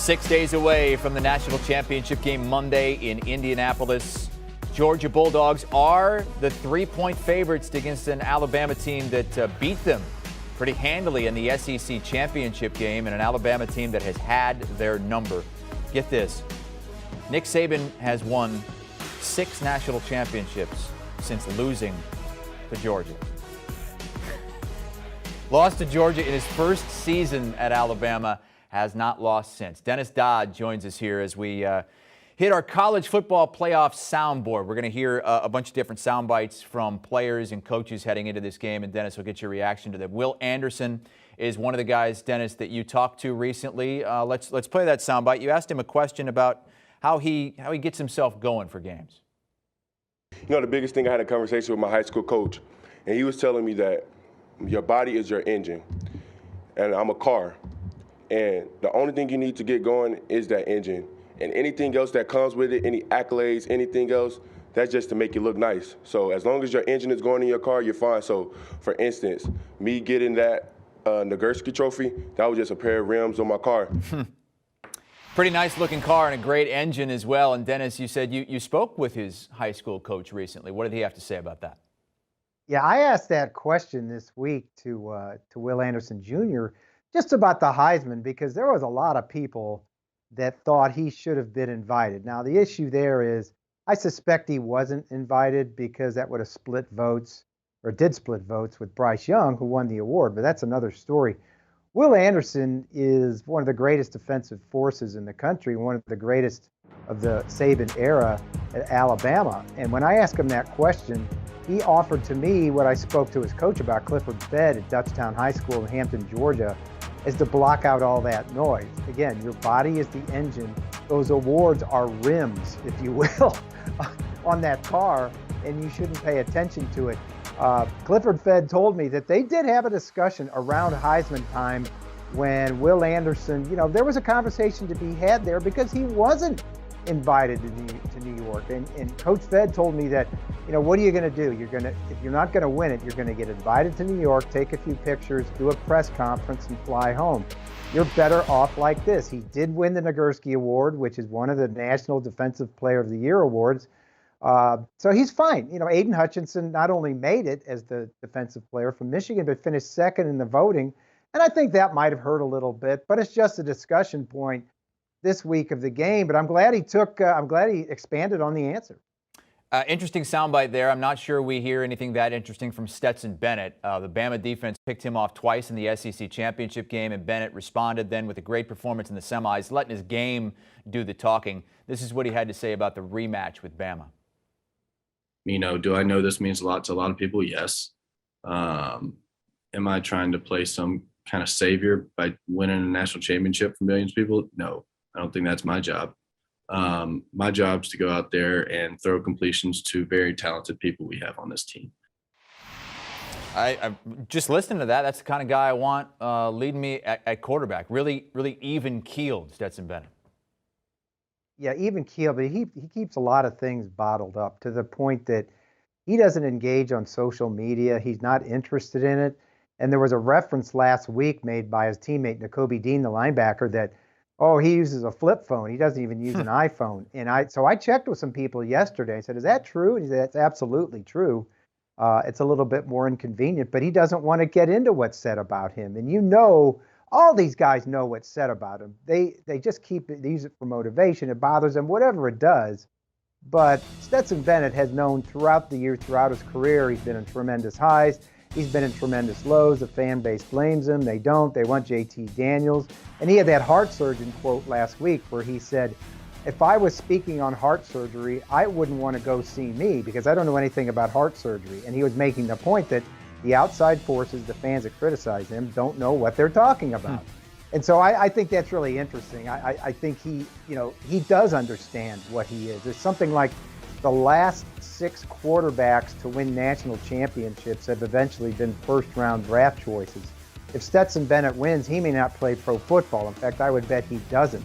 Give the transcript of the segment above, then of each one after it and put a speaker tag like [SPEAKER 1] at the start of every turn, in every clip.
[SPEAKER 1] 6 days away from the national championship game Monday in Indianapolis. Georgia Bulldogs are the 3-point favorites against an Alabama team that beat them pretty handily in the SEC championship game, and an Alabama team that has had their number. Get this, Nick Saban has won 6 national championships since losing to Georgia. Lost to Georgia in his first season at Alabama, has not lost since. Dennis Dodd joins us here as we hit our college football playoff soundboard. We're going to hear a bunch of different sound bites from players and coaches heading into this game, and Dennis will get your reaction to them. Will Anderson is one of the guys, Dennis, that you talked to recently. Let's play that sound bite. You asked him a question about how he gets himself going for games.
[SPEAKER 2] You know, the biggest thing, I had a conversation with my high school coach, and he was telling me that your body is your engine, and I'm a car, and the only thing you need to get going is that engine. And anything else that comes with it, any accolades, anything else, that's just to make you look nice. So as long as your engine is going in your car, you're fine. So, for instance, me getting that Nagurski trophy, that was just a pair of rims on my car.
[SPEAKER 1] Pretty nice looking car and a great engine as well. And Dennis, you said you spoke with his high school coach recently. What did he have to say about that?
[SPEAKER 3] Yeah, I asked that question this week to Will Anderson Jr. just about the Heisman, because there was a lot of people that thought he should have been invited. Now, the issue there is I suspect he wasn't invited because that would have split votes, or did split votes, with Bryce Young, who won the award, but that's another story. Will Anderson is one of the greatest defensive forces in the country, one of the greatest of the Saban era at Alabama. And when I asked him that question, he offered to me what I spoke to his coach about, Clifford Fedd at Dutchtown High School in Hampton, Georgia, is to block out all that noise. Again, your body is the engine. Those awards are rims, if you will, on that car, and you shouldn't pay attention to it. Clifford Fedd told me that they did have a discussion around Heisman time when Will Anderson, there was a conversation to be had there because he wasn't invited to New York. And Coach Fedd told me that, what are you going to do? If you're not going to win it, you're going to get invited to New York, take a few pictures, do a press conference, and fly home. You're better off like this. He did win the Nagurski Award, which is one of the National Defensive Player of the Year awards. So he's fine. Aiden Hutchinson not only made it as the defensive player from Michigan, but finished second in the voting. And I think that might have hurt a little bit, but it's just a discussion point this week of the game. But I'm glad he expanded on the answer.
[SPEAKER 1] Interesting soundbite there. I'm not sure we hear anything that interesting from Stetson Bennett. The Bama defense picked him off twice in the SEC championship game, and Bennett responded then with a great performance in the semis, letting his game do the talking. This is what he had to say about the rematch with Bama.
[SPEAKER 4] Do I know this means a lot to a lot of people? Yes. Am I trying to play some kind of savior by winning a national championship for millions of people? No, I don't think that's my job. My job is to go out there and throw completions to very talented people we have on this team.
[SPEAKER 1] I'm just listening to that. That's the kind of guy I want leading me at quarterback. Really, really even-keeled, Stetson Bennett.
[SPEAKER 3] Yeah, even-keeled, but he keeps a lot of things bottled up to the point that he doesn't engage on social media. He's not interested in it. And there was a reference last week made by his teammate, Nakobe Dean, the linebacker, that he uses a flip phone. He doesn't even use an iPhone. And so I checked with some people yesterday. I said, is that true? And he said, that's absolutely true. It's a little bit more inconvenient, but he doesn't want to get into what's said about him. And all these guys know what's said about him. They just they use it for motivation. It bothers them, whatever it does. But Stetson Bennett has known throughout the year, throughout his career, he's been in tremendous highs. He's been in tremendous lows. The fan base blames him. They don't. They want JT Daniels. And he had that heart surgeon quote last week where he said, if I was speaking on heart surgery, I wouldn't want to go see me because I don't know anything about heart surgery. And he was making the point that the outside forces, the fans that criticize him, don't know what they're talking about. And so I think that's really interesting. I think he does understand what he is. There's something like the last 6 quarterbacks to win national championships have eventually been first-round draft choices. If Stetson Bennett wins, he may not play pro football. In fact, I would bet he doesn't.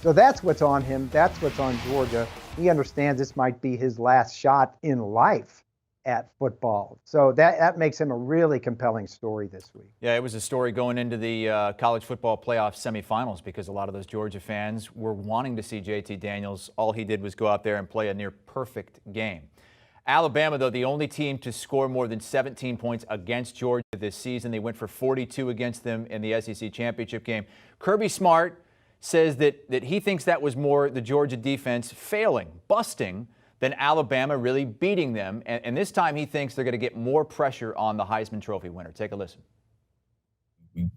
[SPEAKER 3] So that's what's on him. That's what's on Georgia. He understands this might be his last shot in life at football. So that makes him a really compelling story this week.
[SPEAKER 1] Yeah, it was a story going into the college football playoff semifinals because a lot of those Georgia fans were wanting to see JT Daniels. All he did was go out there and play a near perfect game. Alabama, though, the only team to score more than 17 points against Georgia this season. They went for 42 against them in the SEC championship game. Kirby Smart says that he thinks that was more the Georgia defense failing, busting, than Alabama really beating them. And this time he thinks they're going to get more pressure on the Heisman Trophy winner. Take a listen.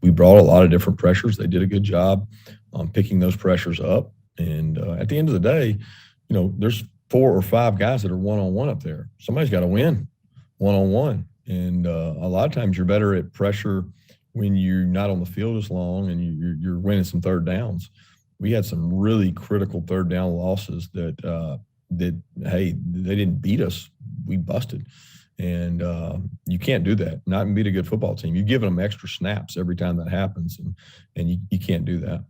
[SPEAKER 5] We brought a lot of different pressures. They did a good job on picking those pressures up. And at the end of the day, there's 4 or 5 guys that are one-on-one up there. Somebody's got to win one-on-one. And a lot of times you're better at pressure when you're not on the field as long and you're winning some third downs. We had some really critical third down losses that hey, they didn't beat us. We busted. And you can't do that, not and beat a good football team. You're giving them extra snaps every time that happens, and you can't do that.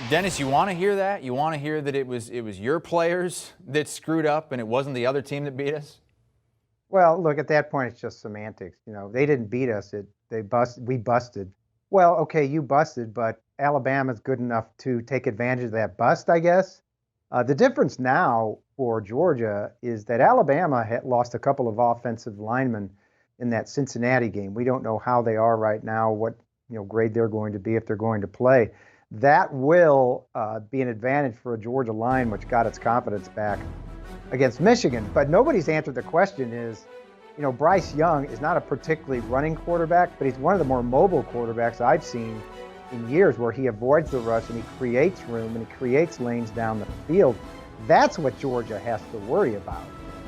[SPEAKER 1] Dennis, you want to hear that? You want to hear that it was your players that screwed up and it wasn't the other team that beat us?
[SPEAKER 3] Well, look, at that point, it's just semantics. They didn't beat us. We busted. Well, okay, you busted, but Alabama's good enough to take advantage of that bust, I guess. The difference now for Georgia is that Alabama had lost a couple of offensive linemen in that Cincinnati game. We don't know how they are right now, what grade they're going to be if they're going to play. That will be an advantage for a Georgia line, which got its confidence back against Michigan. But nobody's answered the question is, Bryce Young is not a particularly running quarterback, but he's one of the more mobile quarterbacks I've seen in years, where he avoids the rush and he creates room and he creates lanes down the field. That's what Georgia has to worry about.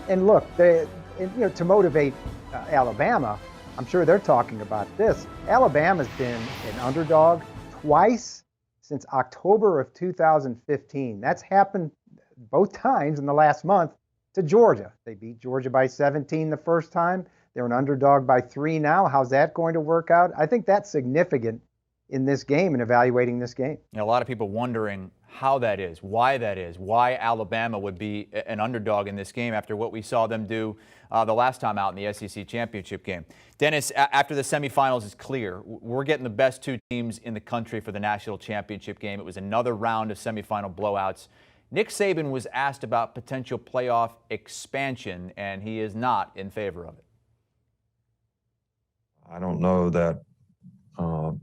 [SPEAKER 3] And look, to motivate Alabama, I'm sure they're talking about this. Alabama's been an underdog twice since October of 2015. That's happened both times in the last month to Georgia. They beat Georgia by 17 the first time. They're an underdog by 3 now. How's that going to work out? I think that's significant in this game and evaluating this game.
[SPEAKER 1] A lot of people wondering how that is, why Alabama would be an underdog in this game after what we saw them do the last time out in the SEC championship game. Dennis, after the semifinals is clear, we're getting the best 2 teams in the country for the national championship game. It was another round of semifinal blowouts. Nick Saban was asked about potential playoff expansion, and he is not in favor of it.
[SPEAKER 6] I don't know that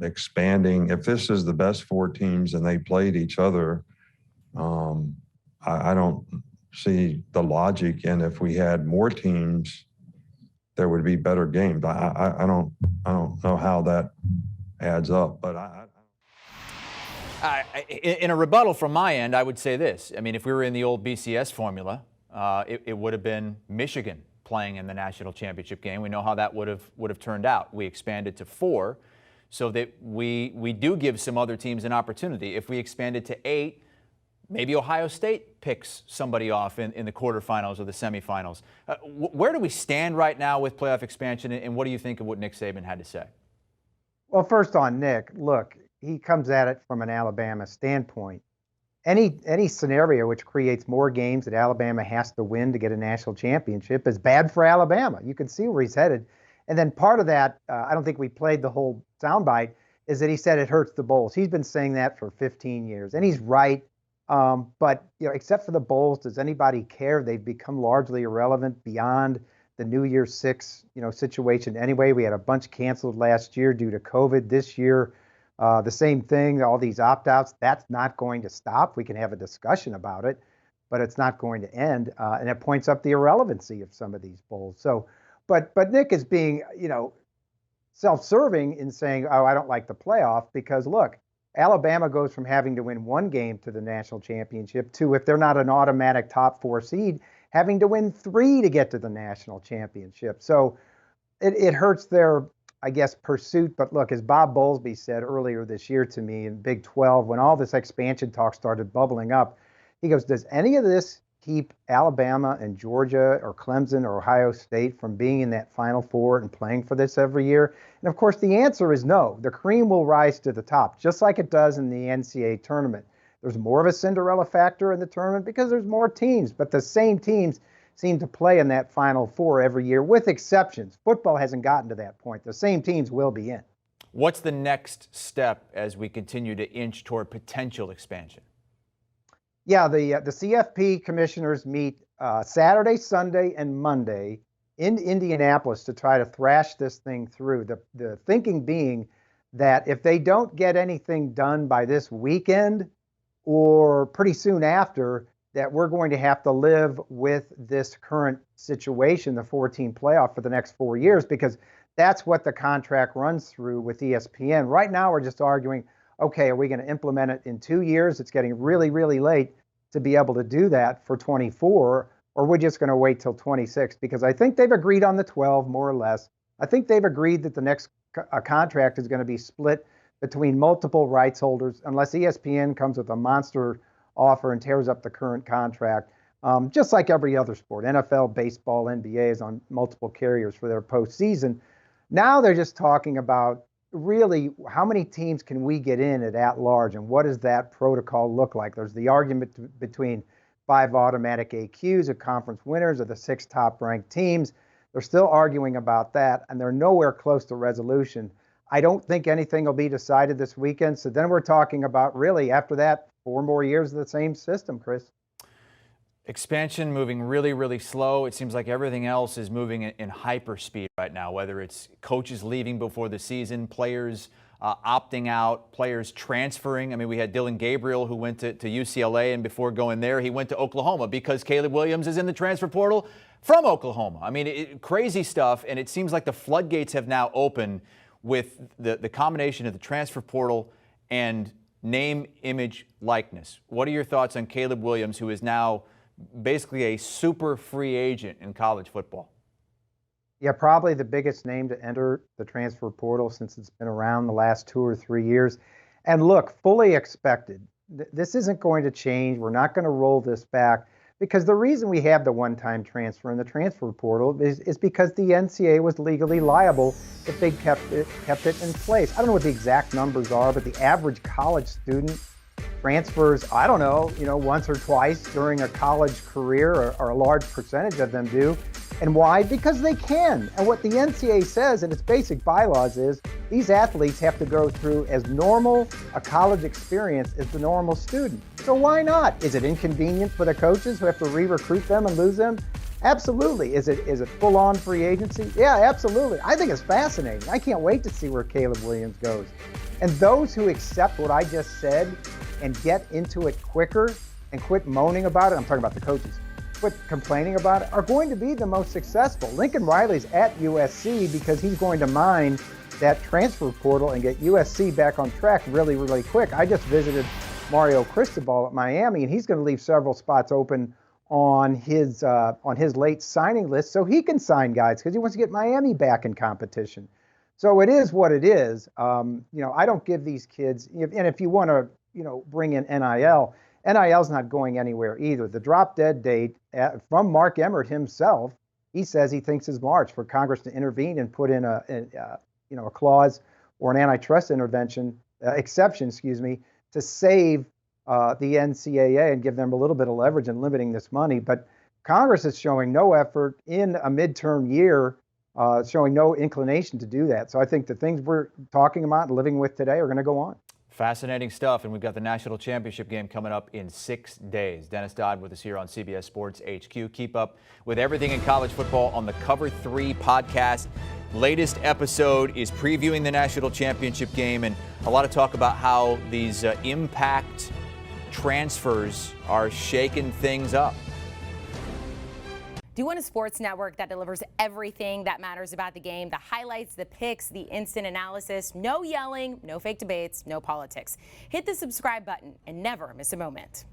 [SPEAKER 6] expanding, if this is the best 4 teams and they played each other, I don't see the logic. And if we had more teams, there would be better games. I don't know how that adds up, but
[SPEAKER 1] in a rebuttal from my end, I would say this. I mean, if we were in the old BCS formula, it would have been Michigan playing in the national championship game. We know how that would have turned out. We expanded to 4. So that we do give some other teams an opportunity. If we expand it to 8, maybe Ohio State picks somebody off in the quarterfinals or the semifinals. Where do we stand right now with playoff expansion, and what do you think of what Nick Saban had to say?
[SPEAKER 3] Well, first on Nick, look, he comes at it from an Alabama standpoint. Any scenario which creates more games that Alabama has to win to get a national championship is bad for Alabama. You can see where he's headed. And then part of that, I don't think we played the whole soundbite, is that he said it hurts the bowls. He's been saying that for 15 years, and he's right. But except for the bowls, does anybody care? They've become largely irrelevant beyond the New Year's 6, situation. Anyway, we had a bunch canceled last year due to COVID. This year, the same thing. All these opt-outs. That's not going to stop. We can have a discussion about it, but it's not going to end. And it points up the irrelevancy of some of these bowls. So. But Nick is being, self-serving in saying, oh, I don't like the playoff, because, look, Alabama goes from having to win 1 game to the national championship to, if they're not an automatic top 4 seed, having to win 3 to get to the national championship. So it hurts their, I guess, pursuit. But look, as Bob Bowlesby said earlier this year to me in Big 12, when all this expansion talk started bubbling up, he goes, does any of this keep Alabama and Georgia or Clemson or Ohio State from being in that Final Four and playing for this every year? And of course, the answer is no. The cream will rise to the top, just like it does in the NCAA tournament. There's more of a Cinderella factor in the tournament because there's more teams, but the same teams seem to play in that Final Four every year, with exceptions. Football hasn't gotten to that point. The same teams will be in.
[SPEAKER 1] What's the next step as we continue to inch toward potential expansion?
[SPEAKER 3] Yeah, the CFP commissioners meet Saturday, Sunday, and Monday in Indianapolis to try to thrash this thing through. The thinking being that if they don't get anything done by this weekend or pretty soon after, that we're going to have to live with this current situation, the 4-team playoff, for the next 4 years, because that's what the contract runs through with ESPN. Right now, we're just arguing, okay, are we going to implement it in 2 years? It's getting really, really late to be able to do that for 24, or we're just going to wait till 26, because I think they've agreed on the 12, more or less. I think they've agreed that the next contract is going to be split between multiple rights holders, unless ESPN comes with a monster offer and tears up the current contract, just like every other sport. NFL, baseball, NBA is on multiple carriers for their postseason. Now they're just talking about really how many teams can we get in at large, and what does that protocol look like? There's the argument between 5 automatic AQs of conference winners or the 6 top-ranked teams. They're still arguing about that, and they're nowhere close to resolution. I don't think anything will be decided this weekend. So then we're talking about, really, after that, 4 more years of the same system, Chris.
[SPEAKER 1] Expansion moving really, really slow. It seems like everything else is moving in hyperspeed right now, whether it's coaches leaving before the season, players opting out, players transferring. I mean, we had Dylan Gabriel, who went to UCLA, and before going there, he went to Oklahoma because Caleb Williams is in the transfer portal from Oklahoma. I mean, crazy stuff, and it seems like the floodgates have now opened with the combination of the transfer portal and name, image, likeness. What are your thoughts on Caleb Williams, who is now basically a super free agent in college football?
[SPEAKER 3] Yeah, probably the biggest name to enter the transfer portal since it's been around the last 2 or 3 years. And look, fully expected. This isn't going to change. We're not going to roll this back, because the reason we have the one-time transfer in the transfer portal is because the NCAA was legally liable if they kept it in place. I don't know what the exact numbers are, but the average college student transfers, I don't know, once or twice during a college career, or a large percentage of them do. And why? Because they can. And what the NCAA says in its basic bylaws is these athletes have to go through as normal a college experience as the normal student. So why not? Is it inconvenient for the coaches who have to re-recruit them and lose them? Absolutely. Is it full-on free agency? Yeah, absolutely. I think it's fascinating. I can't wait to see where Caleb Williams goes. And those who accept what I just said and get into it quicker and quit moaning about it, I'm talking about the coaches, quit complaining about it, are going to be the most successful. Lincoln Riley's at USC because he's going to mine that transfer portal and get USC back on track really, really quick. I just visited Mario Cristobal at Miami, and he's going to leave several spots open on his late signing list so he can sign guys, because he wants to get Miami back in competition. So it is what it is. I don't give these kids, and if you want to, bring in NIL, NIL's not going anywhere either. The drop dead date from Mark Emmert himself, he says he thinks is March, for Congress to intervene and put in a clause or an antitrust exception, to save the NCAA and give them a little bit of leverage in limiting this money. But Congress is showing no effort in a midterm year, showing no inclination to do that. So I think the things we're talking about and living with today are going to go on.
[SPEAKER 1] Fascinating stuff, and we've got the national championship game coming up in 6 days. Dennis Dodd with us here on CBS Sports HQ. Keep up with everything in college football on the Cover 3 podcast. Latest episode is previewing the national championship game, and a lot of talk about how these impact transfers are shaking things up.
[SPEAKER 7] Do you want a sports network that delivers everything that matters about the game? The highlights, the picks, the instant analysis, no yelling, no fake debates, no politics. Hit the subscribe button and never miss a moment.